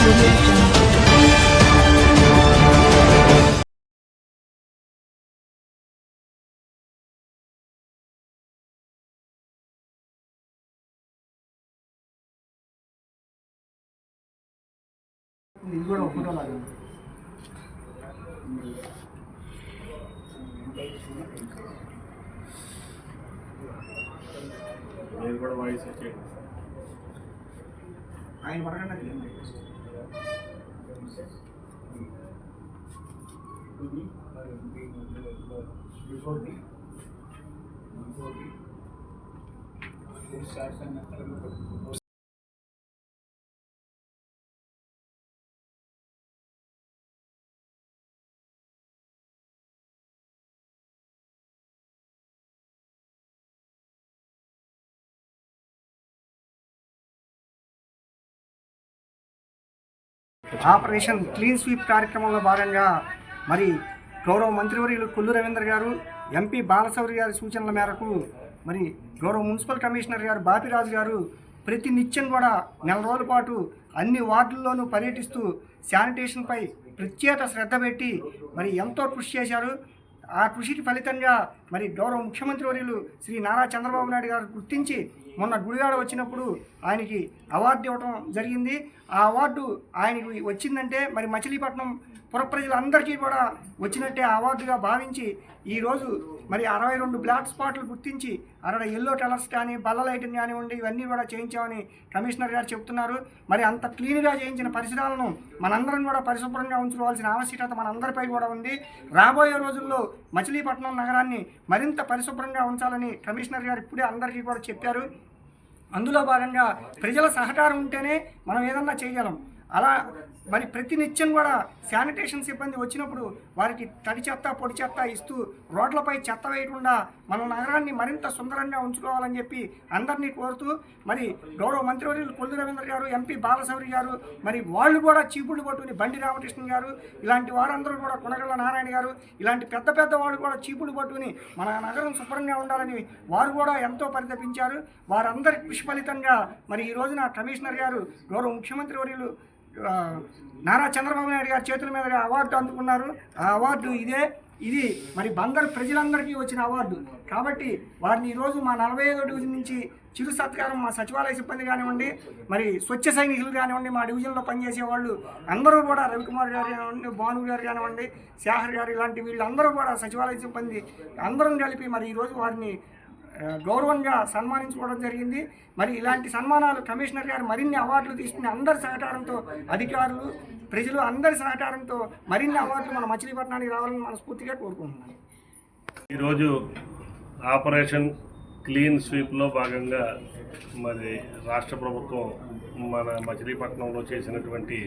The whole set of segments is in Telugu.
ఇది కూడా ఒక ఫోటో లాగా నేను కూడా వాయిస్ వచ్చేది ఆయన పడకండి ఆపరేషన్ క్లీన్ స్వీప్ కార్యక్రమంలో భాగంగా మరి గౌరవ మంత్రివర్యులు కొల్లు రవీంద్ర గారు, ఎంపీ బాలశౌరి గారి సూచనల మేరకు మరి గౌరవ మున్సిపల్ కమిషనర్ గారు బాపిరాజు గారు ప్రతి నిత్యం కూడా నెల రోజుల పాటు అన్ని వార్డుల్లోనూ పర్యటిస్తూ శానిటేషన్పై ప్రత్యేక శ్రద్ధ పెట్టి మరి ఎంతో కృషి చేశారు. ఆ కృషికి ఫలితంగా మరి గౌరవ ముఖ్యమంత్రి వర్యులు శ్రీ నారా చంద్రబాబు నాయుడు గారు గుర్తించి మొన్న గుడివాడ వచ్చినప్పుడు ఆయనకి అవార్డు ఇవ్వడం జరిగింది. ఆ అవార్డు ఆయనకి వచ్చిందంటే మరి మచిలీపట్నం పుర ప్రజలందరికీ కూడా వచ్చినట్టే అవార్డుగా భావించి ఈరోజు మరి 62 బ్లాక్ స్పాట్లు గుర్తించి అక్కడ ఎల్లో కలర్స్ కానీ బల్ల లైటింగ్ కానివ్వండి ఇవన్నీ కూడా చేయించామని కమిషనర్ గారు చెప్తున్నారు. మరి అంత క్లీన్గా చేయించిన పరిసరాలను మనందరం కూడా పరిశుభ్రంగా ఉంచుకోవాల్సిన ఆవశ్యకత మనందరిపై కూడా ఉంది. రాబోయే రోజుల్లో మచిలీపట్నం నగరాన్ని మరింత పరిశుభ్రంగా ఉంచాలని కమిషనర్ గారు ఇప్పుడే అందరికీ కూడా చెప్పారు. అందులో భాగంగా ప్రజల సహకారం ఉంటేనే మనం ఏదన్నా చేయగలం. అలా మరి ప్రతినిత్యం కూడా శానిటేషన్ సిబ్బంది వచ్చినప్పుడు వారికి తడి చెత్త పొడి చెత్త ఇస్తూ రోడ్లపై చెత్త వేయకుండా మన నగరాన్ని మరింత సుందరంగా ఉంచుకోవాలని చెప్పి అందరినీ కోరుతూ మరి గౌరవ మంత్రివర్యులు కొల్లు రవీంద్ర గారు, ఎంపీ బాలశౌరి గారు మరి వాళ్ళు కూడా చీపుళ్ళు పట్టుకుని బండి రామకృష్ణ గారు ఇలాంటి వారందరూ కూడా కొనగళ్ళ నారాయణ గారు ఇలాంటి పెద్ద పెద్ద వాళ్ళు కూడా చీపుళ్ళు పట్టుకుని మన నగరం శుభ్రంగా ఉండాలని వారు కూడా ఎంతో పరితపించారు. వారందరి కృషి ఫలితంగా మరి ఈ రోజున కమిషనర్ గారు గౌరవ ముఖ్యమంత్రి వర్యులు నారా చంద్రబాబు నాయుడు గారి చేతుల మీద అవార్డు అందుకున్నారు. ఆ అవార్డు ఇది మరి బందరు ప్రజలందరికీ వచ్చిన అవార్డు కాబట్టి వారిని ఈరోజు మా 45వ డివిజన్ నుంచి చిరు సత్కారం మా సచివాలయ సిబ్బంది కానివ్వండి, మరి స్వచ్ఛ సైనికులు కానివ్వండి, మా డివిజన్లో పనిచేసే వాళ్ళు అందరూ కూడా రవికుమార్ గారు కానివ్వండి, భాను గారు కానివ్వండి, శాహర్ గారు ఇలాంటి వీళ్ళందరూ కూడా సచివాలయ సిబ్బంది అందరం కలిపి మరి ఈరోజు వారిని గౌరవంగా సన్మానించుకోవడం జరిగింది. మరి ఇలాంటి సన్మానాలు కమిషనర్ గారు మరిన్ని అవార్డులు తీసుకుని అందరి సహకారంతో అధికారులు ప్రజలు అందరి సహకారంతో మరిన్ని అవార్డులు మన మచిలీపట్నానికి రావాలని మనస్ఫూర్తిగా కోరుకుంటున్నాను. ఈరోజు ఆపరేషన్ క్లీన్ స్వీప్లో భాగంగా మరి రాష్ట్ర ప్రభుత్వం మన మచిలీపట్నంలో చేసినటువంటి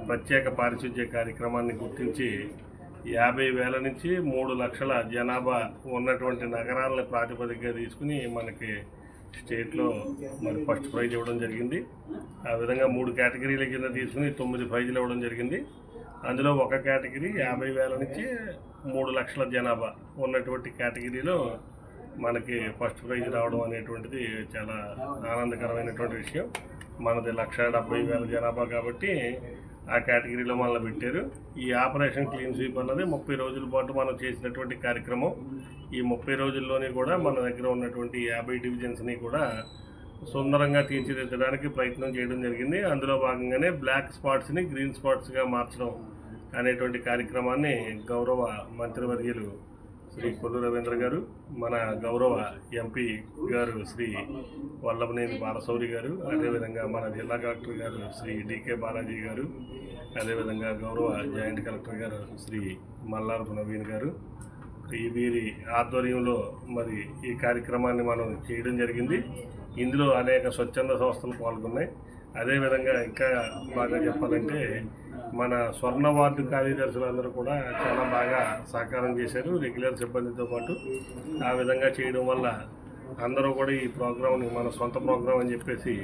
ప్రత్యేక పారిశుధ్య కార్యక్రమాన్ని గుర్తించి 50,000 నుంచి 3 లక్షల జనాభా ఉన్నటువంటి నగరాలను ప్రాతిపదికగా తీసుకుని మనకి స్టేట్లో మరి ఫస్ట్ ప్రైజ్ ఇవ్వడం జరిగింది. ఆ విధంగా 3 కేటగిరీల కింద తీసుకుని 9 ప్రైజులు ఇవ్వడం జరిగింది. అందులో ఒక కేటగిరీ 50,000 నుంచి 3 లక్షల జనాభా ఉన్నటువంటి కేటగిరీలో మనకి ఫస్ట్ ప్రైజ్ రావడం అనేటువంటిది చాలా ఆనందకరమైనటువంటి విషయం. మనది 1,70,000 జనాభా కాబట్టి ఆ కేటగిరీలో మనల్ని పెట్టారు. ఈ ఆపరేషన్ క్లీన్ స్వీప్ అన్నది 30 రోజుల పాటు మనం చేసినటువంటి కార్యక్రమం. ఈ 30 రోజుల్లోనే కూడా మన దగ్గర ఉన్నటువంటి 50 డివిజన్స్ని కూడా సుందరంగా తీర్చిదిద్దడానికి ప్రయత్నం చేయడం జరిగింది. అందులో భాగంగానే బ్లాక్ స్పాట్స్ని గ్రీన్ స్పాట్స్గా మార్చడం అనేటువంటి కార్యక్రమాన్ని గౌరవ మంత్రివర్యులు శ్రీ కొల్లు రవీంద్ర గారు, మన గౌరవ ఎంపీ గారు శ్రీ వల్లభనేని బాలశౌరి గారు, అదేవిధంగా మన జిల్లా కలెక్టర్ గారు శ్రీ డికే బాలాజీ గారు, అదేవిధంగా గౌరవ జాయింట్ కలెక్టర్ గారు శ్రీ మల్లారపు నవీన్ గారు వీరి ఆధ్వర్యంలో మరి ఈ కార్యక్రమాన్ని మనం చేయడం జరిగింది. ఇందులో అనేక స్వచ్ఛంద సంస్థలు పాల్గొన్నాయి. అదేవిధంగా ఇంకా బాగా చెప్పాలంటే మన స్వర్ణ వార్డు కార్యదర్శులందరూ కూడా చాలా బాగా సహకారం చేశారు రెగ్యులర్ సిబ్బందితో పాటు. ఆ విధంగా చేయడం వల్ల అందరూ కూడా ఈ ప్రోగ్రామ్ని మన సొంత ప్రోగ్రాం అని చెప్పేసి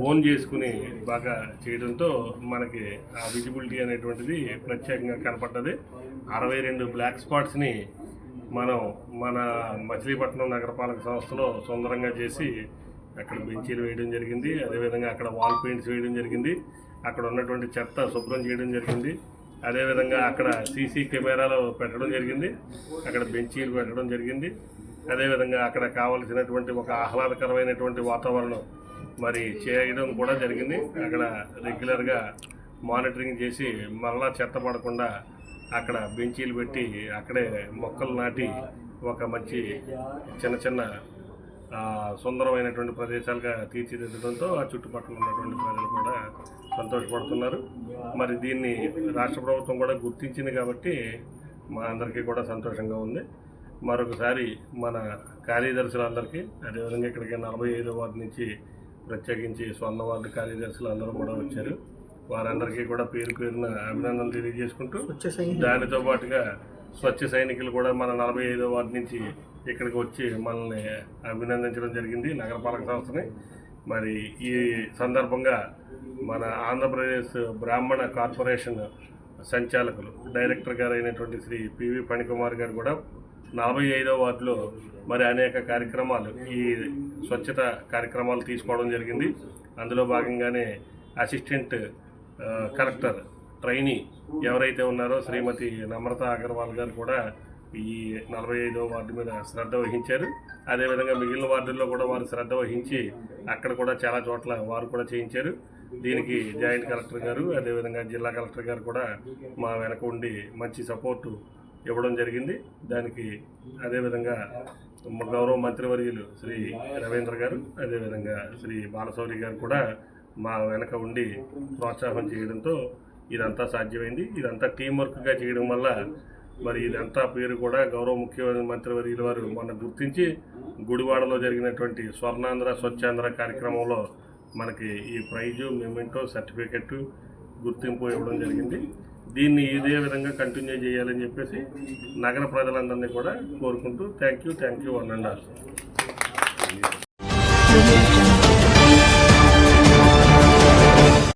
ఓన్ చేసుకుని బాగా చేయడంతో మనకి ఆ విజిబిలిటీ అనేటువంటిది ప్రత్యేకంగా కనపడ్డది. 62 బ్లాక్ స్పాట్స్ని మనం మన మచిలీపట్నం నగరపాలక సంస్థలో సుందరంగా చేసి అక్కడ బెంచీలు వేయడం జరిగింది. అదేవిధంగా అక్కడ వాల్ పెయింట్స్ వేయడం జరిగింది. అక్కడ ఉన్నటువంటి చెత్త శుభ్రం చేయడం జరిగింది. అదేవిధంగా అక్కడ సీసీ కెమెరాలు పెట్టడం జరిగింది, అక్కడ బెంచీలు పెట్టడం జరిగింది. అదేవిధంగా అక్కడ కావలసినటువంటి ఒక ఆహ్లాదకరమైనటువంటి వాతావరణం మరి చేయడం కూడా జరిగింది. అక్కడ రెగ్యులర్గా మానిటరింగ్ చేసి మళ్ళా చెత్త పడకుండా అక్కడ బెంచీలు పెట్టి అక్కడే మొక్కలు నాటి ఒక మంచి చిన్న చిన్న సుందరమైనటువంటి ప్రదేశాలుగా తీర్చిదిద్దడంతో ఆ చుట్టుపక్కల ఉన్నటువంటి ప్రజలు కూడా సంతోషపడుతున్నారు. మరి దీన్ని రాష్ట్ర ప్రభుత్వం కూడా గుర్తించింది కాబట్టి మా అందరికీ కూడా సంతోషంగా ఉంది. మరొకసారి మన కార్యదర్శులందరికీ, అదేవిధంగా ఇక్కడికి 45వ వార్డు నుంచి ప్రత్యేకించి స్వర్ణ వార్డు కార్యదర్శులు అందరూ కూడా వచ్చారు. వారందరికీ కూడా పేరు పేరున అభినందనలు తెలియజేసుకుంటూ, దానితో పాటుగా స్వచ్ఛ సైనికులు కూడా మన 45వ వార్డు నుంచి ఇక్కడికి వచ్చి మనల్ని అభినందించడం జరిగింది, నగరపాలక సంస్థని. మరి ఈ సందర్భంగా మన ఆంధ్రప్రదేశ్ బ్రాహ్మణ కార్పొరేషన్ సంచాలకులు డైరెక్టర్ గారు అయినటువంటి శ్రీ పివి ఫణికుమార్ గారు కూడా 45వ వార్డులో మరి అనేక కార్యక్రమాలు, ఈ స్వచ్ఛత కార్యక్రమాలు తీసుకోవడం జరిగింది. అందులో భాగంగానే అసిస్టెంట్ కలెక్టర్ ట్రైనీ ఎవరైతే ఉన్నారో శ్రీమతి నమ్రత అగర్వాల్ గారు కూడా ఈ 45వ వార్డు మీద శ్రద్ధ వహించారు. అదేవిధంగా మిగిలిన వార్డుల్లో కూడా వారు శ్రద్ధ వహించి అక్కడ కూడా చాలా చోట్ల వారు కూడా చేయించారు. దీనికి జాయింట్ కలెక్టర్ గారు, అదేవిధంగా జిల్లా కలెక్టర్ గారు కూడా మా వెనక ఉండి మంచి సపోర్టు ఇవ్వడం జరిగింది. దానికి అదేవిధంగా గౌరవ మంత్రివర్యులు శ్రీ రవీంద్ర గారు, అదేవిధంగా శ్రీ బాలశౌరి గారు కూడా మా వెనక ఉండి ప్రోత్సాహం చేయడంతో ఇదంతా సాధ్యమైంది. ఇదంతా టీం వర్క్గా చేయడం వల్ల మరి ఇదంతా పేరు కూడా గౌరవ ముఖ్యమంత్రివర్యుల వారు మొన్న గుర్తించి గుడివాడలో జరిగినటువంటి స్వర్ణాంధ్ర స్వచ్ఛాంధ్ర కార్యక్రమంలో మనకి ఈ ప్రైజు, మెమెంటో, సర్టిఫికెట్, గుర్తింపు ఇవ్వడం జరిగింది. దీన్ని ఇదే విధంగా కంటిన్యూ చేయాలని చెప్పేసి నగర ప్రజలందరినీ కూడా కోరుకుంటూ thank you one and all.